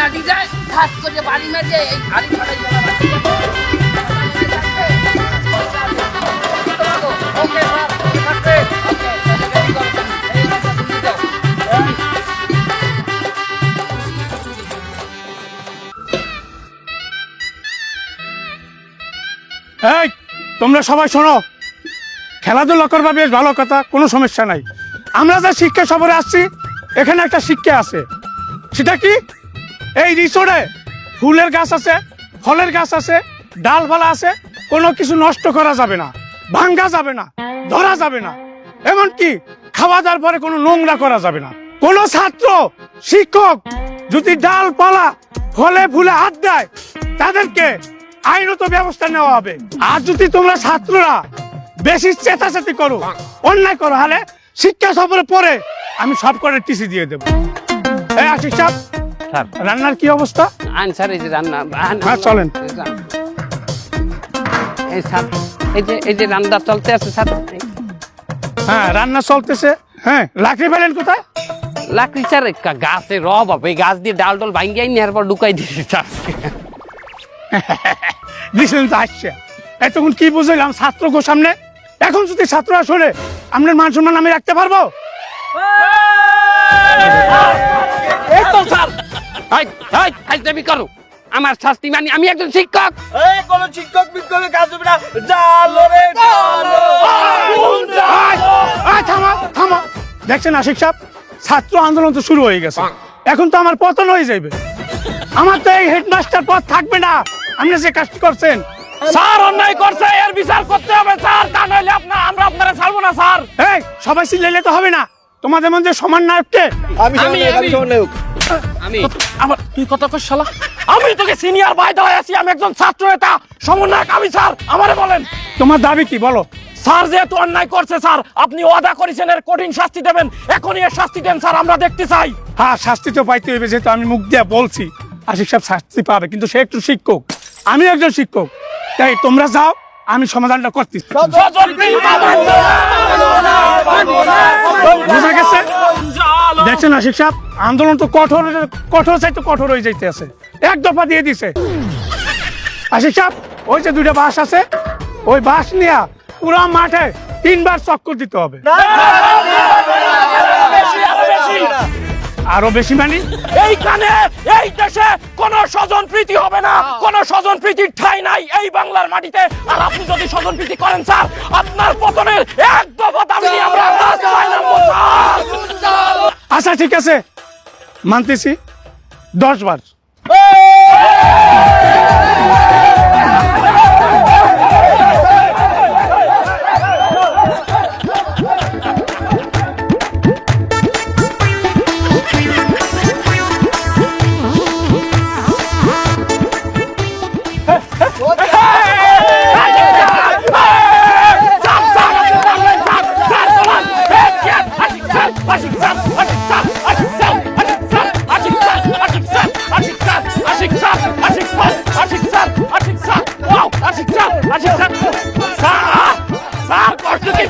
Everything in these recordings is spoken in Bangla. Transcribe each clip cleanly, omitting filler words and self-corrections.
লাঠি যায় ধাস করে বাড়ি মেরে এই হাড়ি ফাটাই দেওয়া ওকে স্যার ওকে রেডি করো এই মাথা তুমি দাও এই তোমরা সবাই শোনো, খেলাধুলা করবা বেশ ভালো কথা, কোনো সমস্যা নাই। আমরা যে শিক্ষা সফরে আসছি এখানে একটা শিক্ষা আছে, সেটা কি এই রিসোর্টে ফুলের গাছ আছে, ফলের গাছ আছে, ডালপালা আছে, কোনো কিছু নষ্ট করা যাবে না, ভাঙ্গা যাবে না, ধরা যাবে না, এমনকি খাওয়া দাওয়ার পরে কোনো নোংরা করা যাবে না। কোনো ছাত্র শিক্ষক যদি ডালপালা ফলে ফুলে হাত দেয় তাদেরকে আইনত ব্যবস্থা নেওয়া হবে। আর যদি তোমরা ছাত্ররা বেশি চেঁচাচেঁচি করো, অন্যায় করো, হলে শিক্ষা সফরে পরে আমি সব করে টিসি দিয়ে দেবো। এই আশিক সাহেব, স্যার রান্নার কি অবস্থা? আন স্যার এই যে রান্না হ্যাঁ চলেন। এই স্যার এই যে রান্না চলতে আছে স্যার। হ্যাঁ রান্না চলতেছে। হ্যাঁ লাকড়ি পেলেন কোথায়? লাকড়ি স্যার গাছে রব হবে, এই গাছ দিয়ে ডাল ডল ভাঙ্গিয়ে নেওয়ার পর ঢুকাই দিয়েছে স্যার। দিছিলেন তো আসছে, এতক্ষণ কি বুঝলাম ছাত্র গো সামনে, এখন যদি ছাত্ররা শোনে আপনার মান সম্মান আমি রাখতে পারবো? এই তো স্যার হাইজলামি করো, আমার শাস্তি মানি, আমি একজন শিক্ষক। এই কোন শিক্ষক বিক্ষোভে কাজ হবে না, জালো রে জালো। থামা থামা, দেখছেন আশিক সাহেব, ছাত্র আন্দোলন তো শুরু হয়ে গেছে, এখন তো আমার পতন হয়ে যাবে, আমার তো এই হেডমাস্টার পদ থাকবে না। আপনি যে কাজটি করছেন স্যার অন্যায় করছে, এর বিচার করতে হবে স্যার, তা নইলে আমরা আপনারা ছাড়বো না স্যার। এই সবাই চিল্লাইলে তো হবে না, তোমাদের মধ্যে সমান নায়ককে আমি সমন্বয়ক। আমার তুই কত কর শালা, আমি তোকে সিনিয়র ভাই দেওয়া আছি, আমি একজন ছাত্র নেতা সমন্বয়ক আমি স্যার, আমারে বলেন তোমার দাবি কি বলো? স্যার যেহেতু অন্যায় করছে স্যার, আপনি ওয়াদা করেছেন এর কঠিন শাস্তি দেবেন, এখনই এর শাস্তি দেন স্যার, আমরা দেখতে চাই। হ্যাঁ শাস্তি তো পাইতে হইবে, যেহেতু আমি মুখ দিয়ে বলছি আশিক সাহেব শাস্তি পাবে, কিন্তু সে একটু শিক্ষক, আমি একজন শিক্ষক, তাই তোমরা যাও, আমি সমাধানটা করতেছি। বুঝা গেছে? দেখছেন আশিক সাহেব, আন্দোলন তো কঠোর চাইতে কঠোর হয়ে যাইতে আছে, এক দফা দিয়ে দিছে। আশিক সাহেব, ওই যে দুইটা বাস আছে, ওই বাস নিয়ে পুরো মাঠে 3 বার চক্কর দিতে হবে। আরো বেশি মানি? এইখানে এই দেশে কোন স্বজন প্রীতি হবে না, কোন স্বজন প্রীতির ঠাঁই নাই এই বাংলার মাটিতে। আর আপনি যদি স্বজন প্রীতি করেন স্যার, আপনার পতনের এক দফা দাবি নিয়ে আমরা রাস্তায় নামবো স্যার। আচ্ছা ঠিক আছে, মানতেছি 10 বার।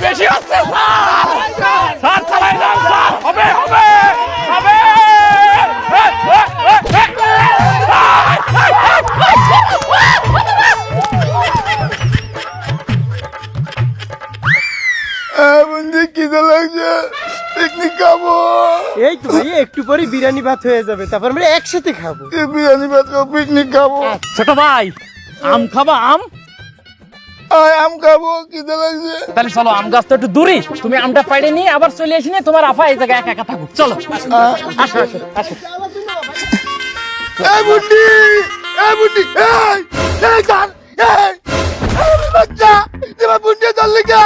বেশি হচ্ছে স্যার, স্যার চালাই যান স্যার, হবে হবে হবে। পিকনিক খাবো। এই তো ভাই একটু পরে বিরিয়ানি ভাত হয়ে যাবে, তারপর আমরা একসাথে খাবো। বিরিয়ানি ভাত খাবো, পিকনিক খাবো। ছোট ভাই আম খাবা? আম আম খাবো, খিদে লাগছে। তাহলে চলো, আম গাছ তো একটু দূরে, তুমি আমটা পাইড়ে নিয়ে আবার চলে আসি, তোমার আফা এই জায়গায় একা একা থাকুক। চলো আসো আসো আসো। এই বুদ্ধি, এই বুদ্ধি, এই গান, এই বাচ্চা, তোমার বুদ্ধি চললে কে?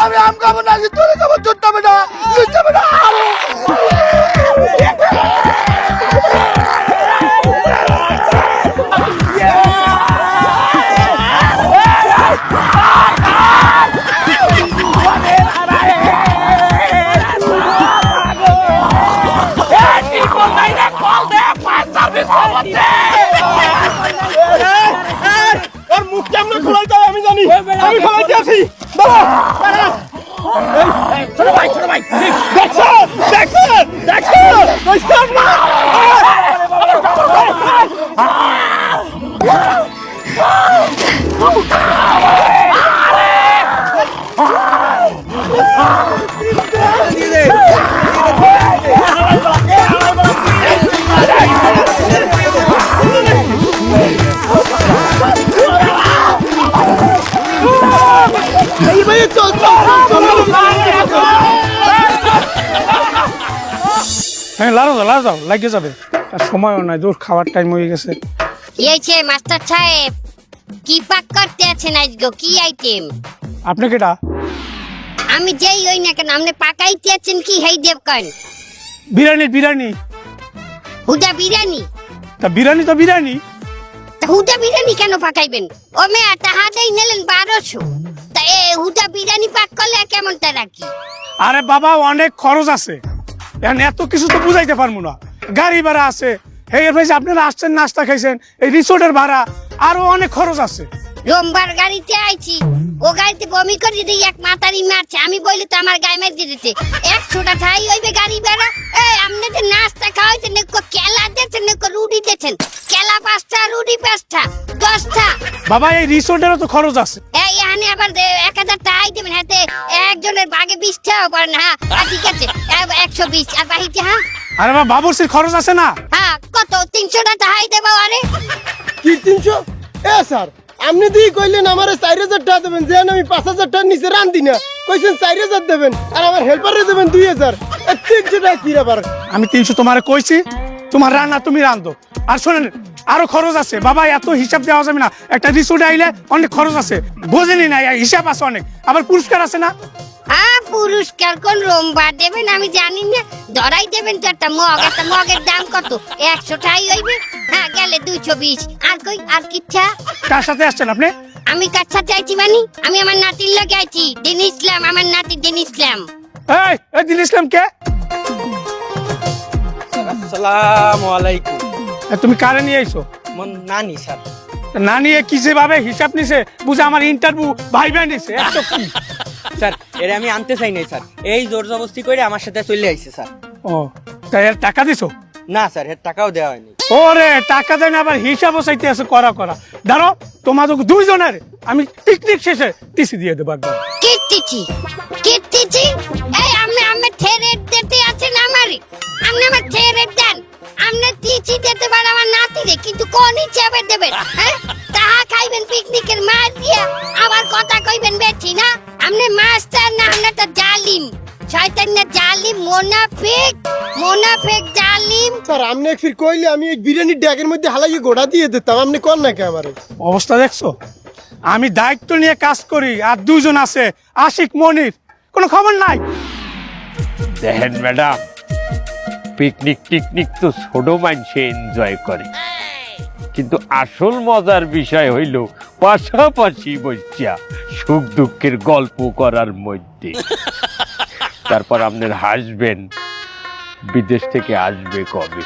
আমি আম খাবো না, তোরে খাবো, চোট যাবে না, যাবে না। মুখ কেমন খোলাই যায় আমি জানি, আমি খোলাইতে আছি। ছোট ভাই ছোট ভাই, দেখছো দেখছো দেখছো হ্যাঁ লাড়ো যাও লাগিয়ে যাবে আর সময়ও নাই, দূর খাওয়ার টাইম হয়ে গেছে। কি হয়েছে মাস্টার সাহেব? কি পাক করতে আছেন আজগো? কি আইটেম? আপনি কেটা? আমি যেই হই না কেন, আপনি পাকাইতে আছেন কি? হেই দেব কেন? বিরিয়ানি। হুদা বিরিয়ানি? তা বিরিয়ানি তো বিরিয়ানি। তা হুদা বিরিয়ানি কেন পাকাইবেন? ও মেয়া টাহা দেই নিলেন 1200, তা এ হুদা বিরিয়ানি পাক করলে কেমন তা রাখি? আরে বাবা অনেক খরচ আছে, এখন এত কিছু তো বুঝাইতে পারবো না। গাড়ি ভাড়া আছে, এই ভাই আপনারা আসছেন নাস্তা খাইছেন, এই রিসোর্টের ভাড়া, আরো অনেক খরচ আছে। রোমবার গাড়িতে আইছি, ও গাড়িতে বমি করে দিই, এক মাতারি মারছে। আমি বলি তো আমার গায়ে মেরে দিতে 100টা ঠাই হইবে গাড়ি ভাড়া। এই আপনি যে নাস্তা খাওয়াইছেন, একটু কেলা দিয়েছেন, একটু রুটি দিয়েছেন, কেলা 5টা, রুটি 5টা, 10টা। বাবা এই রিসোর্টেরও তো খরচ আছে। এই এখানে আবার 1000 টাকাই দেবেন, হাতে একজনের ভাগে 20 টাকা করেন। হ্যাঁ ঠিক আছে, 120 আর বাহিতে। হ্যাঁ আরে বাবা বাবুর্চির খরচ আছে না। হ্যাঁ কত? 300টা টাকাই দেবো। আরে কি 300? স্যার আপনি দিয়ে কইলেন আমার 4000 টাকা দেবেন, যে আমি 5000 টাকার নিচে রান্ধি না, কইছেন 4000 দেবেন, আর আমার হেল্পারে দেবেন 2000। 300 টাকা কি ব্যাপার? আমি 300 তোমারে কইছি, তোমার রান্না তুমি রান্ধো। আর শোনেন আরো খরচ আছে বাবা, এত হিসাব দেওয়া যাবে না। একটা রিসোর্টে আইলে অনেক খরচ আছে, বোঝেনি না, হিসাব আছে অনেক। আবার পুরস্কার আছে না। পুরস্কার কোন রোমবার দেবেন আমি জানি না, ধরাই দেবেন তো একটা মগ। একটা মগের দাম কত? 100 টাকাই হইবে। হ্যাঁ গেলে 220। আর কই আর কিচ্ছা? কার সাথে আসছেন আপনি? আমি কার সাথে আইছি মানে? আমি আমার নাতির লগে আইছি, দিন ইসলাম, আমার নাতি দিন ইসলাম। এই দিন ইসলাম কে? আসসালামু আলাইকুম। তুমি কারে নিয়ে আইছো? মন নানি স্যার। না নিয়ে কি যেভাবে হিসাব নিছে, বুঝে আমার ইন্টারভিউ ভাইবা নিছে। এত কি? স্যার এর আমি আনতে চাই নাই স্যার, এই জোর জবরদস্তি করে আমার সাথে চলে আইছে স্যার। ও তাই এর টাকা দিছো? না স্যার এর টাকাও দেওয়া হয়নি। ওরে টাকা দেন, আবার হিসাবও চাইতে আছে করা। দাঁড়ো, তোমাদের দুইজনের আমি পিকনিক শেষে টিসি দিয়ে দেবো একবার। কিত্তিছি এই আমি থেরেট দিতে আছেন আমারে, আপনি আমার থেরেট দেন। আপনি টিচি দিতে পারেন আমার নাতিরে, কিন্তু কোন হিসাবে দেবেন? হ্যাঁ তাহা খাইবেন পিকনিকের মাছ দিয়া, আবার কথা কইবেন বেশি না। আপনি মাস্টার না, আপনি তো জালিম, শয়তান না, জালিম, মোনাফেক জালিম। স্যার আপনি ফির কইলে আমি এই বিরিয়ানির ড্যাগের মধ্যে হালাইয়ে গোড়া দিয়ে দিতাম, আপনি কোন নাকি আমারে? অবস্থা দেখছো? আমি দায়িত্ব নিয়ে কাজ করি, আর দুইজন আছে আশিক মনির, কোনো খবর নাই। দেখেন ম্যাডাম, পিকনিক তো ছোট মানুষে এনজয় করে, কিন্তু আসল মজার বিষয় হইল পাশাপাশি বসিয়া সুখ দুঃখের গল্প করার মধ্যে। তারপর আপনার হাসবেন বিদেশ থেকে আসবে কবে?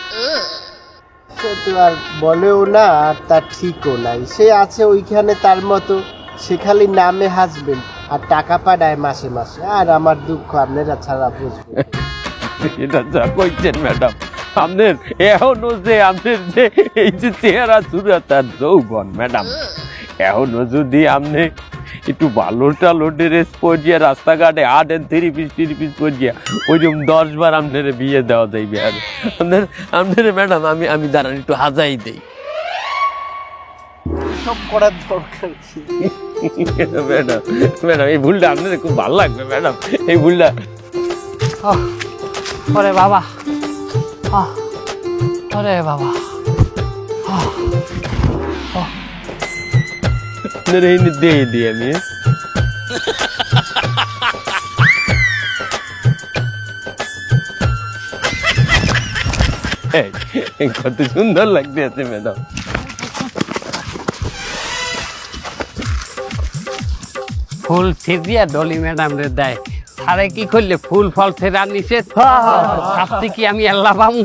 সে তো আর বলেও না, আর তার ঠিকও নাই। সে আছে ওইখানে তার মতো, সে খালি নামে হাসবেন আর টাকা পাঠায় মাসে মাসে। আর আমার দুঃখ আপনারা ছাড়া বুঝবেন। এটা যা কইছেন ম্যাডাম, আপনার এখনো যে আপনার যে এই যে চেহারা চূড়া তার যৌবন ম্যাডাম, এখনো যদি আপনি একটু ভালো টালো ড্রেস পরিয়ে রাস্তাঘাটে হাঁটেন, 3 পিস পরিয়ে, ওইরকম 10 বার আপনার বিয়ে দেওয়া যাইবে। আর আপনার ম্যাডাম আমি দাঁড়ান একটু হাজাই দেই। সব করার দরকার কি? ম্যাডাম এই ভুলটা আপনার খুব ভালো লাগবে ম্যাডাম, এই ভুলটা। ওরে বাবা, ওরে বাবা, আপনার এই দিয়ে দিই আমি। কত সুন্দর লাগতেছে ম্যাডাম। ফুল ছেদিয়া ডলি ম্যাডাম রে দেয়। সারে কি করলে ফুল ফল ছেড়া নিষেধ, শাস্তি কি আমি আল্লাহ পামু?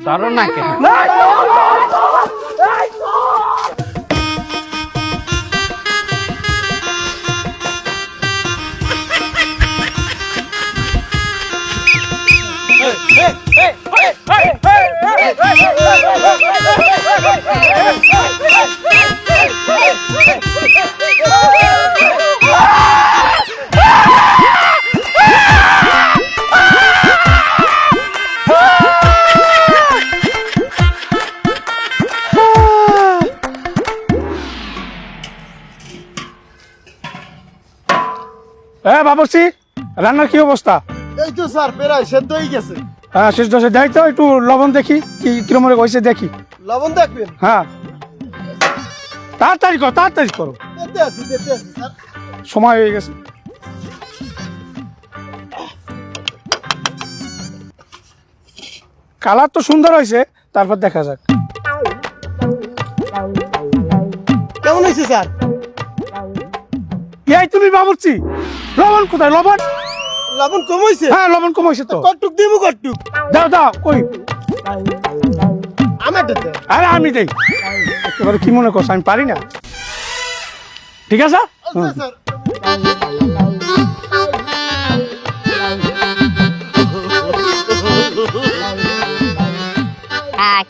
ধরো না কেন? বাবুর্চি, রান্নার কি অবস্থা? এই তো স্যার প্রায় সেদ্ধ হয়ে গেছে। হ্যাঁ, শেষ দশে দেখ তো, একটু লবণ দেখি কি কিরম হয়েছে দেখি। লবণ দেখবেন? হ্যাঁ, তাড়াতাড়ি করো, তাড়াতাড়ি করো, দিতে আছি স্যার। সময় হয়ে গেছে। কালার তো সুন্দর হয়েছে, তারপর দেখা যাক কেমন হয়েছে স্যার? এই তুমি বাবুর্চি, লবণ কোথায়? লবণ লবণ কম হয়েছে? হ্যাঁ, লবণ কম হয়েছে তো। কটুক দিব কটুক? দাও দাও, কই আমার দেন। আরে আমি দেই। একেবারে কি মনে করছো আমি পারি না? ঠিক আছে হুম। স্যার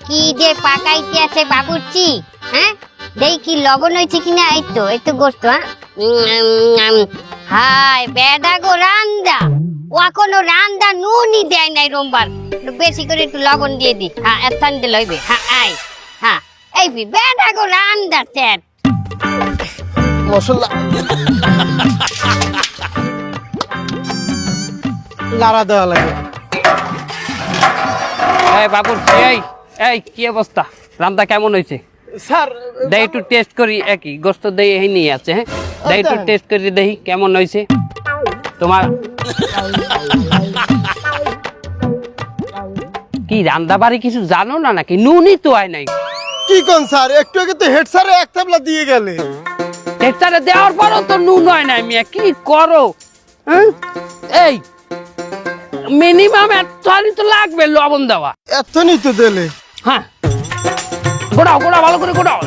কি যে পাকাইতে আছে বাবুর্চি, হ্যাঁ দেই কি লবণ হয়েছে কিনা। এই তো গোস্ত। হাই বেডা গো রান্দা, ও কোনো রান্দা নুনই দেয় নাই রোমবার। বেশি করে একটু লবণ দিয়ে দি। হ্যাঁ, এতন দিল হইবে। হ্যাঁ আই, হ্যাঁ এই বেডা গো রান্দা তেল মশলা লাড়া দেওয়া লাগে। এই বাবুর্চি, এই কি অবস্থা? রান্না কেমন হয়েছে? স্যার দেই একটু টেস্ট করি। একই গোস্ত দেই এই নিয়ে আছে। হ্যাঁ, দেই একটু টেস্ট করি দেখি কেমন হয়েছে তোমার। কি রান্না বাড়ি কিছু জানো না নাকি? নুনই তো হয় নাই। কি কোন স্যার? একটু আগে তো হেড স্যার এক থাবলা দিয়ে গেলে। টেস্টারে দেওয়ার পরও তো নুন হয় নাই। মিয়া কি করো? হ্যাঁ, এই মিনিমাম এতখানি তো লাগবে লবণ দেওয়া। এতনি তো দিলে। হ্যাঁ, গোড়াও গোড়াও, ভালো করে গোড়াও।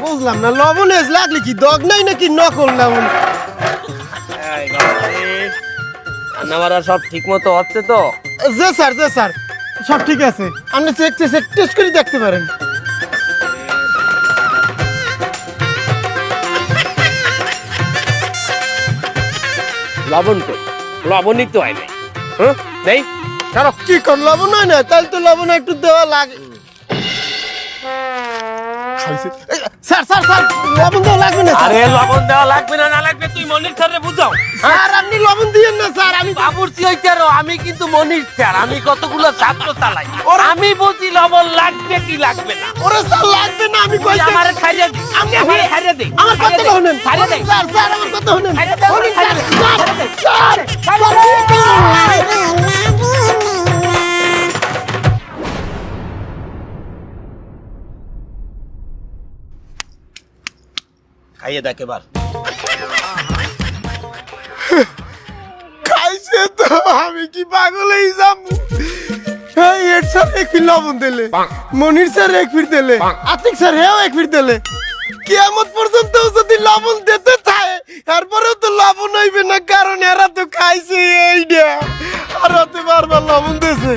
বুঝলাম না, লবণ এস লাগলে কি দগ নাই নাকি নকল লবণ? রান্নাবাড়া সব ঠিক মতো হচ্ছে তো? যে স্যার সব ঠিক আছে। আপনি টেস্ট করে দেখতে পারেন। লবণ তো লবণই তো হয় নাই। হ্যাঁ দেই কারণ কি কোন লবণ হয় না? তাহলে তো লবণ একটু দেওয়া লাগে। স্যার লবণ দেওয়া লাগবে না। আরে লবণ দেওয়া লাগবে না না লাগবে তুই মনির স্যারে বুঝাও। স্যার আপনি লবণ দিয়েন না স্যার। আমি বাবুর্চি হইতে আরো, আমি কিন্তু মনির স্যার, আমি কতগুলো ছাত্র চালাই। আমি বুঝি লবণ লাগবে কি লাগবে না। ওরে স্যার লাগবে না, আমি কই আমারে খাইয়া দি, আমারে খাইয়া দি, আমার কথা শুনেন। খাইয়া দে, স্যার আমার কথা শুনেন। খাইয়া দে, খাইয়া দে, স্যার খাইয়া দেখ এবার। খাইছে তো, আমি কি পাগল হয়ে যাব? এই এর স্যার এক ফির লবণ দিলে, মনির স্যার এক ফির দিলে, আতিক স্যার হেও এক ফির দিলে। কিয়ামত পর্যন্ত যদি লবণ দিতে থাকে তারপরেও তো লবণ হইবে না, কারণ এরা তো খাইছে এইটা। আর হতে বারবার লবণ দিয়েছে।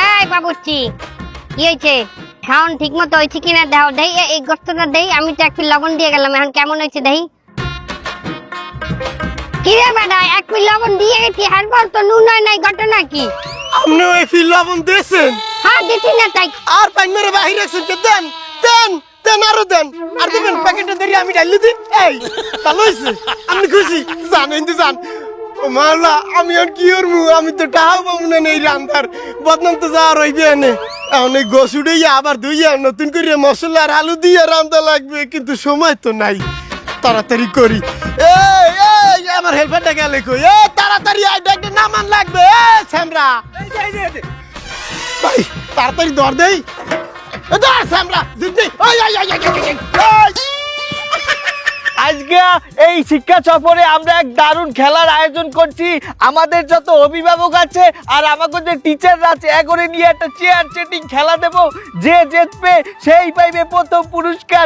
এই বাবুর্চি, কি হয়েছে? খাওন ঠিক মতো হয়েছে কিনা দাও। দেই এই গোস্তটা দেই। আমি তো একটু লবণ দিয়ে গেলাম, এখন কেমন হয়েছে দেই। কি রে বেটা, এক পিস লবণ দিয়ে গেছি, হারবার তো নুন হয় নাই, ঘটনা কি? আপনি ওই ফির লবণ দিয়েছেন? হ্যাঁ দিছি না তাই। আর পাইন মেরে বাহির রাখছেন কে? দেন দেন দেন, আরো দেন। আর দিবেন প্যাকেটে ধরে আমি ঢাইলি দিন। এই ভালো হয়েছে, আপনি খুশি? জানেন তো জান। ও মাওলা, আমি আর কি করবো? আমি তো টাহাও পাবো না এই রান্নার বদনাম তো যা রইবে এনে। এখন এই গোসুড়ে আবার ধুইয়া নতুন করে মশলা আর আলু দিয়ে রান্না লাগবে, কিন্তু সময় তো নাই। তাড়াতাড়ি করি। এই এই আমার হেল্পারটা গেলে কই? এ তাড়াতাড়ি আই, একটা নামান লাগবে। এ সামরা, ভাই তাড়াতাড়ি দর দেই। ধর সামরা, জিদ্দি। ওই ওই ওই ওই। আজকে এই শিক্ষা সফরে আমরা এক দারুণ খেলার আয়োজন করছি। আমাদের যত অভিভাবক আছে আর আমাদের যে টিচাররা আছে এগরে নিয়ে একটা চেয়ার চেটিং খেলা দেব। যে জিতবে সেই পাইবে প্রথম পুরস্কার।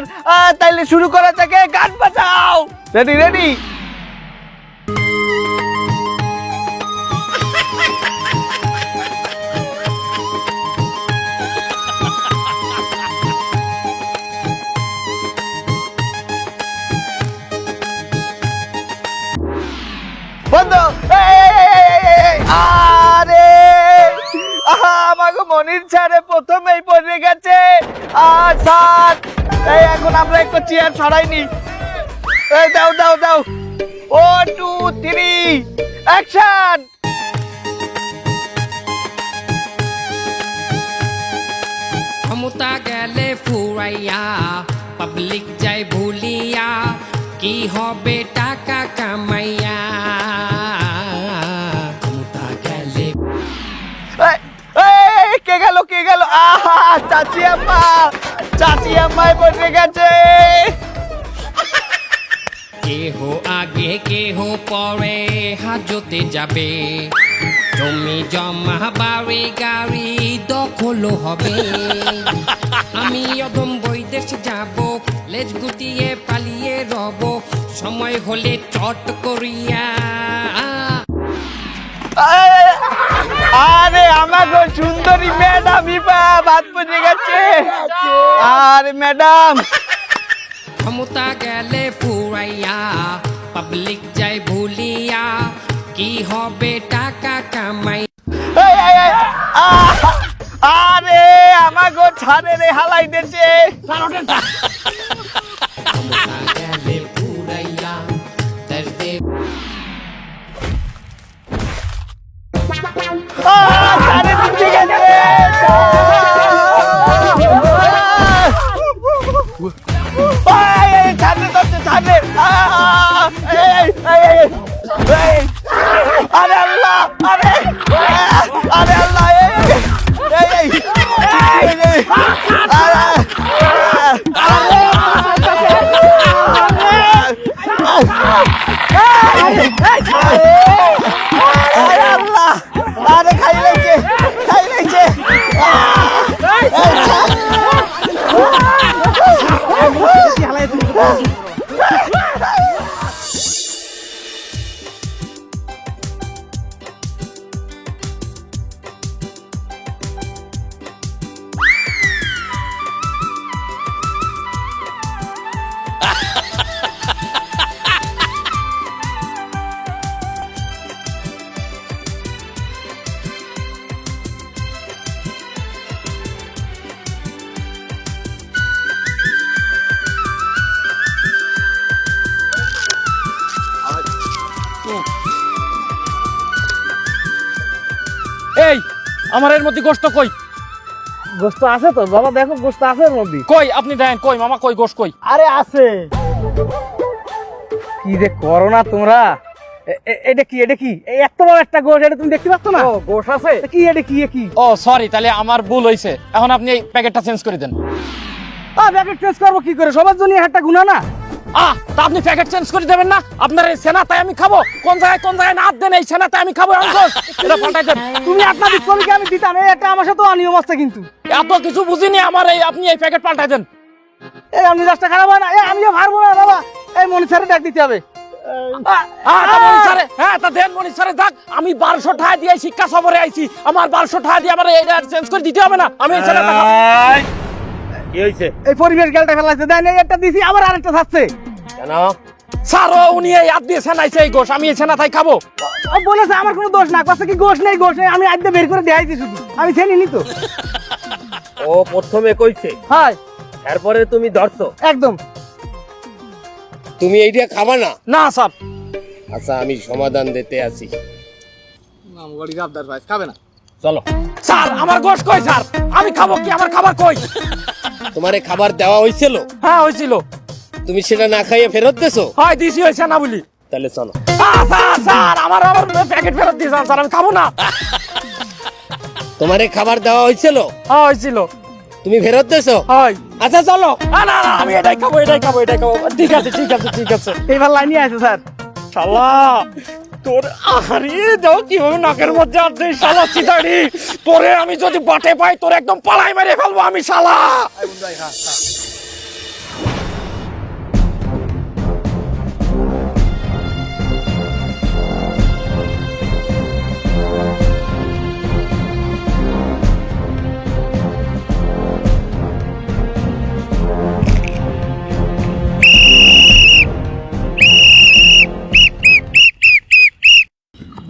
তাইলে শুরু করা যাক। গান বাজাও। Ready ready. আমাকে মনির স্যারে প্রথমেই পড়ে গেছে। আর স্যার এই এখন আমরা একটা চেয়ার সরাইনি। এই দাও দাও দাও, 1 2 3 অ্যাকশন। ক্ষমতা গেলে ফুরাইয়া পাবলিক যাই ভুলিয়া কি হবে টাকা কামাইয়া ক্ষমতা গেলে কে গেল কে গেল? আহা চাচি আম্মায় পড়ে গেছে। কেহ আগে কেহ পরে হাজতে যাবে জমি জমা বাড়ি গাড়ি দখল হবে আমি অদম বৈদেশ যাব লেজ গুটিয়ে পালিয়ে রব সময় হলে চট করিয়া আরে আমার সুন্দরী ম্যাডাম ভাত পড়ে গেছে। আরে ম্যাডাম ক্ষমতা গেলে ফুরাইয়া পাবলিক যাই ভুলিয়া কি হবে টাকা কামাই আরে আমার ছাড়ে রে হালাই দিয়েছে। ক্ষমতা গেলে ফুরাইয়া দর্দে ছাড়ে দিতে গেছে। ছাড়ে ধরছে ছাড়ে। আরে আল্লাহ আরে আরে আল্লাহ আরে খাই লাগছে খাই লাগছে। এই আমার এর মধ্যে গোশত কই? গোস্ত আছে তো বাবা, দেখো গোস্ত আছে এর মধ্যে। কই আপনি দেন, কই মামা, কই গোশত কই? আরে আছে। কি যে করো না তোমরা? এটা কি এটা কি? এই এত বড় একটা গোশ, এটা তুমি দেখতে পাচ্ছ না? ও গোশ আছে কি? এটা কি কি? ও সরি, তাহলে আমার ভুল হইছে। এখন আপনি এই প্যাকেটটা চেঞ্জ করে দেন। প্যাকেট চেঞ্জ করবো কি করে? সবার জন্য একটা গুণা না? তা আপনি প্যাকেট চেঞ্জ করে দেবেন না? আপনার এই সেনা তাই আমি খাবো? কোন জায়গায় না দেন, এই সেনা তাই আমি খাবো? এটা পাল্টাই দেন। তুমি আপনার কবিকে আমি দিতাম, এই একটা আমার সাথে অনিয়ম আছে কিন্তু। এত কিছু বুঝিনি আমার, এই আপনি এই প্যাকেট পাল্টাই দেন। এই আমি রাস্তা খারাপ হয় না, আমিও পারবো না বাবা। এই মনি স্যারে ডাক দিতে হবে। হ্যাঁ তা দেন মনি স্যারে ডাক। আমি 1200 টাকা দিয়ে শিক্ষা সফরে আইছি, আমার 1200 টাকা দিয়ে আমার এটা চেঞ্জ করে দিতে হবে না? আমি এই সেনাটা কি হয়েছে? এই পরিবেশ গেলটা ফেলাইছে, দেন এই একটা দিছি, আবার আরেকটা থাকছে কেন? স্যার উনি এই হাত দিয়ে সেনাইছে এই গোশ, আমি এই সেনা তাই খাবো। বলেছে আমার কোনো দোষ না, কষ্ট কি গোশ নেই গোশ নেই, আমি আজ বের করে দেখাইছি শুধু, আমি চিনি তো। ও প্রথমে কইছে, হ্যাঁ এরপরে তুমি ধরছো? একদম। তুমি এইটা খাবা না? না স্যার। আচ্ছা আমি সমাধান দিতে আছি, খাবে না। চলো। স্যার আমার গোশ কই স্যার? আমি খাবো কি? আমার খাবার কই? তোমারে খাবার দেওয়া হয়েছিল? হ্যাঁ হয়েছিল। তুমি সেটা না খাইয়ে ফেরত দিছো? হয় দিছি, হয়েছে না বলি। তাহলে চলো। স্যার আমার প্যাকেট ফেরত দিয়েছেন স্যার, আমি খাবো না। তোমারে খাবার দেওয়া হয়েছিল? হ্যাঁ হয়েছিল। তুমি ফেরত দিছো? হয়। আচ্ছা চলো। না না না, আমি এটাই খাবো, এটাই খাবো, এটাই খাবো। ঠিক আছে ঠিক আছে ঠিক আছে। এইবার লাইনে আছে স্যার। শালা তোর হারিয়ে দাও কিভাবে নাকের মধ্যে আসছে শালা চিতাড়ি। তোরে আমি যদি বাটে পাই তোর একদম পালাই মেরে ফেলবো আমি শালা।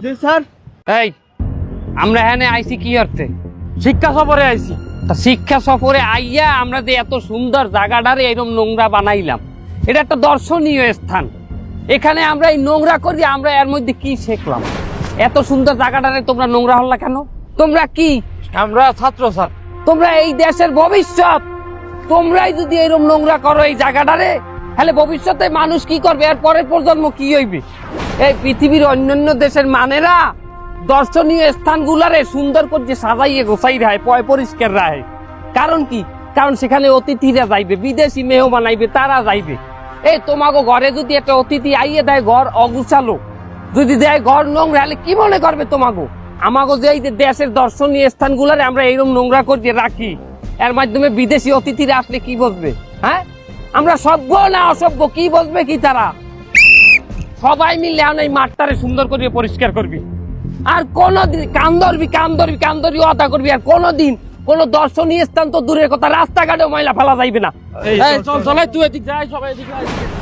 জি স্যার। এই আমরা এখানে আইছি কি অর্থে? শিক্ষা সফরে আইছি। তা শিক্ষা সফরে আইয়া আমরা যে এত সুন্দর জায়গাটারে এরকম নোংরা বানাইলাম, এটা একটা দর্শনীয় স্থান। এখানে আমরা এই নোংরা করি, আমরা এর মধ্যে কি শিখলাম? এত সুন্দর জায়গাটারে তোমরা নোংরা হল্লা কেন? তোমরা কি? আমরা ছাত্র স্যার। তোমরা এই দেশের ভবিষ্যৎ। তোমরাই যদি এরকম নোংরা করো এই জায়গাটারে, তাহলে ভবিষ্যতে মানুষ কি করবে? এর পরের প্রজন্ম কি হইবে? এই পৃথিবীর অন্যান্য দেশের মানেরা দর্শনীয় স্থানগুলারে সুন্দর করে সাজাইয়ে গোছাই রায়, পয় পরিষ্কার রায়। কারণ কি? কারণ সেখানে অতিথিরা যাইবে, বিদেশি মেহমান আইবে, তারা যাইবে। এই তোমাকে ঘরে যদি একটা অতিথি আইয়ে দেয় ঘর অগুছালো, যদি দেয় ঘর নোংরা, হলে কি মনে করবে তোমাকে? আমাকে যে এই যে দেশের দর্শনীয় স্থানগুলারে আমরা এইরকম নোংরা করে রাখি, এর মাধ্যমে বিদেশি অতিথিরা আসলে কি বলবে? হ্যাঁ, আমরা সভ্য না অসভ্য, কি বলবে কি তারা? সবাই মিলে এখন এই মাঠটারে সুন্দর করে পরিষ্কার করবি। আর কোনদিন কান ধরবি অদা করবি। আর কোনদিন কোন দর্শনীয় স্থান তো দূরের কথা, রাস্তাঘাটেও ময়লা ফেলা যাইবে না। চল চল, তুই এদিক যাই, সবাই এদিকে আয়।